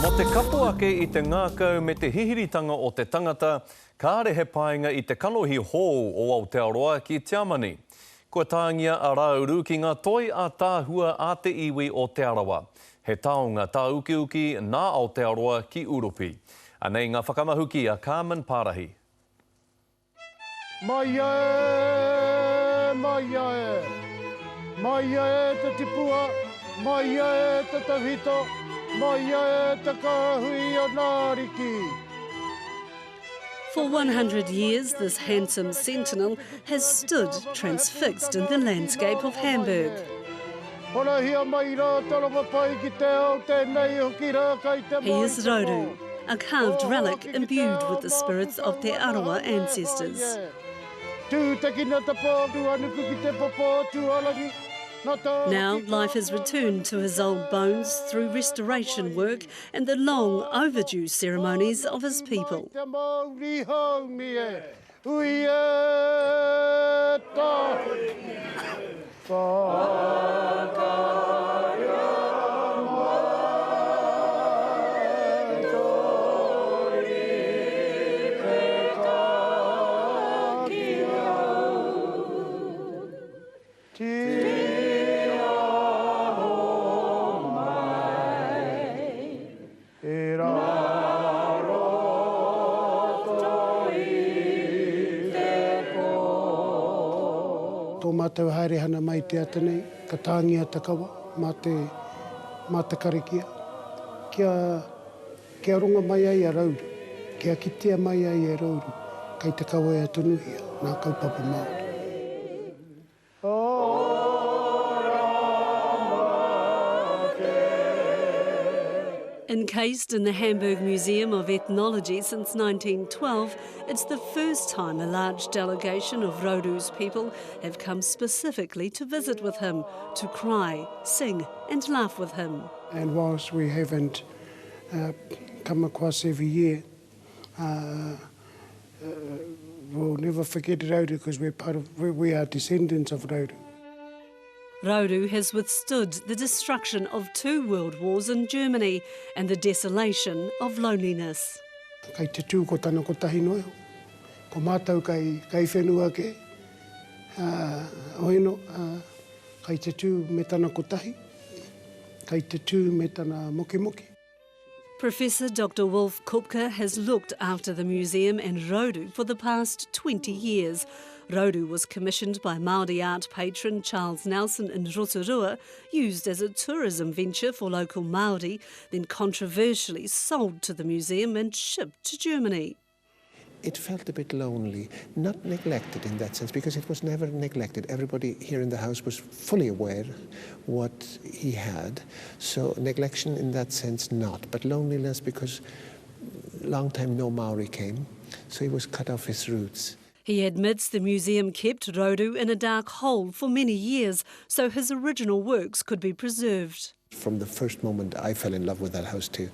Mo te kapu ake I te ngākau me te hihiritanga o te tangata, kāre he painga I te kanohi hou o Aotearoa ki Tiamani. Kua tāngia a Rāuru ki ngā toi a tāhua a te iwi o Te Arawa. He taonga tā uki nā Aotearoa ki Urupi. Anei ngā whakamahuki a Carmen Parahi. Mai e, mai e, mai e te tipua, mai e te tawhito, mai e te kahui o Nāriki. For 100 years, this handsome sentinel has stood transfixed in the landscape of Hamburg. He is Rāuru, a carved relic imbued with the spirits of Te Arawa ancestors. Now, life has returned to his old bones through restoration work and the long overdue ceremonies of his people. Tō mātou haere hana mai te atanei, ka tāngia takawa, mā te karikia. Kia runga mai ai a Rāuru, kia kitea mai ai a Rāuru, kei te kawa e atunuhia, nā kaupapa Māori. Encased in the Hamburg Museum of Ethnology since 1912, it's the first time a large delegation of Rauru's people have come specifically to visit with him, to cry, sing and laugh with him. And whilst we haven't come across every year, we'll never forget Rāuru because we are descendants of Rāuru. Rāuru has withstood the destruction of 2 world wars in Germany and the desolation of loneliness. Kei te tū ko tana ko tahi noe, ko mātou kei whenua ke, oino, kei te tū me tana ko tahi, kei te tū me tana moki moki. Professor Dr. Wolf Kupka has looked after the museum and Rāuru for the past 20 years. Rāuru was commissioned by Māori art patron Charles Nelson in Rurua, used as a tourism venture for local Māori, then controversially sold to the museum and shipped to Germany. It felt a bit lonely, not neglected in that sense, because it was never neglected. Everybody here in the house was fully aware what he had. So neglection in that sense, not. But loneliness because long time no Maori came, so he was cut off his roots. He admits the museum kept Rāuru in a dark hole for many years, so his original works could be preserved. From the first moment, I fell in love with that house too.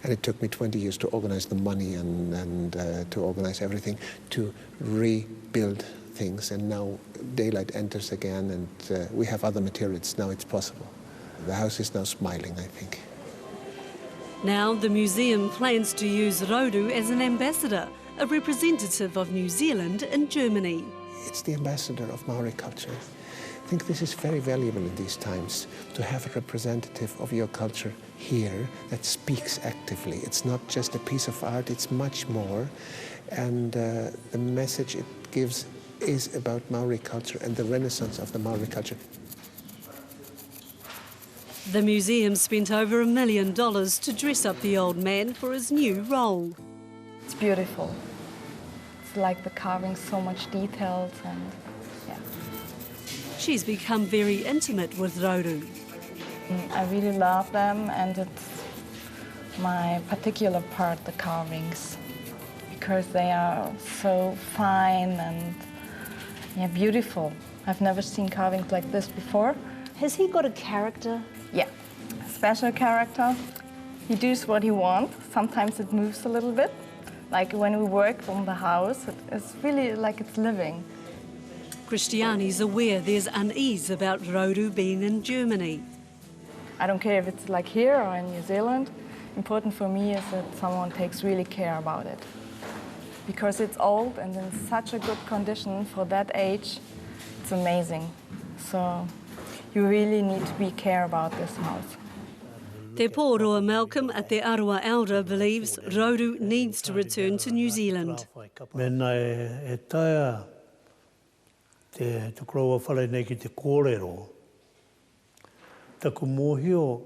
And it took me 20 years to organize the money and to organize everything, to rebuild things. And now daylight enters again and we have other materials. Now it's possible. The house is now smiling, I think. Now the museum plans to use Rāuru as an ambassador, a representative of New Zealand in Germany. It's the ambassador of Maori culture. I think this is very valuable in these times, to have a representative of your culture here that speaks actively. It's not just a piece of art, it's much more. And the message it gives is about Maori culture and the renaissance of the Maori culture. The museum spent over $1 million to dress up the old man for his new role. It's beautiful. It's like the carving, so much details and yeah. She's become very intimate with Rāuru. I really love them and it's my particular part, the carvings, because they are so fine and yeah, beautiful. I've never seen carvings like this before. Has he got a character? Yeah, a special character. He does what he wants. Sometimes it moves a little bit. Like when we work on the house, it's really like it's living. Christiane's aware there's unease about Rāuru being in Germany. I don't care if it's like here or in New Zealand. important for me is that someone takes really care about it. Because it's old and in such a good condition for that age, it's amazing. So you really need to be care about this house. Te Pōroa Malcolm at Te Arawa elder believes Rāuru needs to return to New Zealand. Mena e taia te kroa wharenui ki te kōrero. Taku mōhio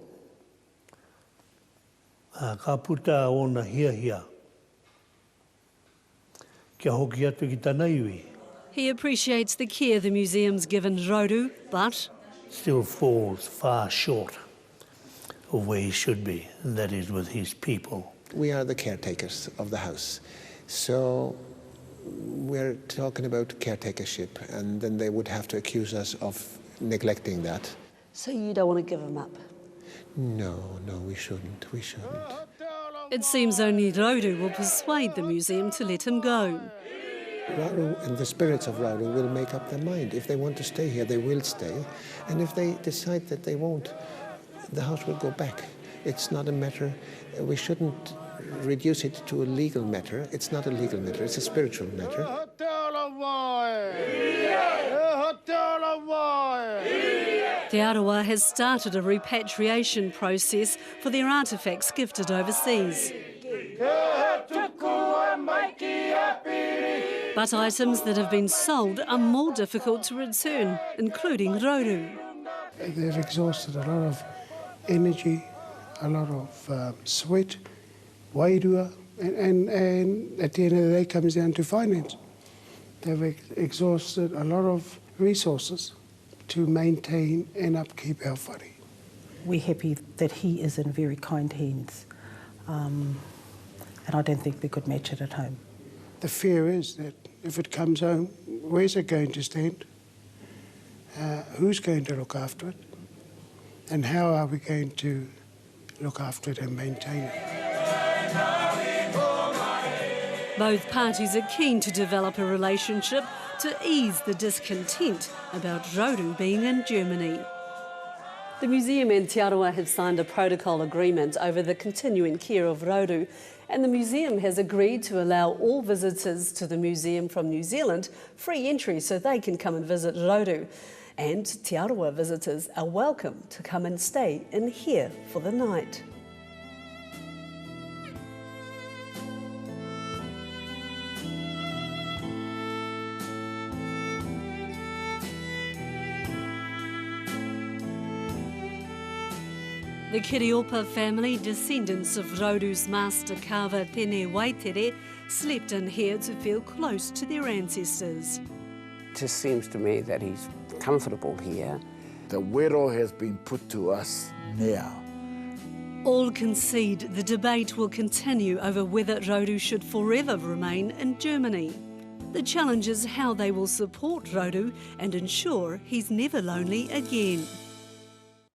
ka puta ona hia. Kia hoki atu ki tāna iwi. He appreciates the care the museum's given Rāuru, but Still falls far short of where he should be, and that is with his people. We are the caretakers of the house. So we're talking about caretakership, and then they would have to accuse us of neglecting that. So you don't want to give him up? No, we shouldn't. it seems only Rāuru will persuade the museum to let him go. Rāuru and the spirits of Rāuru will make up their mind. If they want to stay here, they will stay. And if they decide that they won't, the house will go back. It's not a matter, we shouldn't reduce it to a legal matter. It's not a legal matter, it's a spiritual matter. Te Arawa has started a repatriation process for their artefacts gifted overseas. But items that have been sold are more difficult to return, including Rāuru. They've exhausted a lot of energy, a lot of sweat, wairua, and at the end of the day comes down to finance. They've exhausted a lot of resources to maintain and upkeep our whare. We're happy that he is in very kind hands, and I don't think we could match it at home. The fear is that if it comes home, where's it going to stand? Who's going to look after it? And how are we going to look after it and maintain it? Both parties are keen to develop a relationship to ease the discontent about Rāuru being in Germany. The museum and Te Arawa have signed a protocol agreement over the continuing care of Rāuru, and the museum has agreed to allow all visitors to the museum from New Zealand free entry so they can come and visit Rāuru. And Te Arawa visitors are welcome to come and stay in here for the night. The Kiriopa family, descendants of Rauru's master carver Tene Waitere, slept in here to feel close to their ancestors. It just seems to me that he's comfortable here. The wero has been put to us now. All concede the debate will continue over whether Rāuru should forever remain in Germany. The challenge is how they will support Rāuru and ensure he's never lonely again.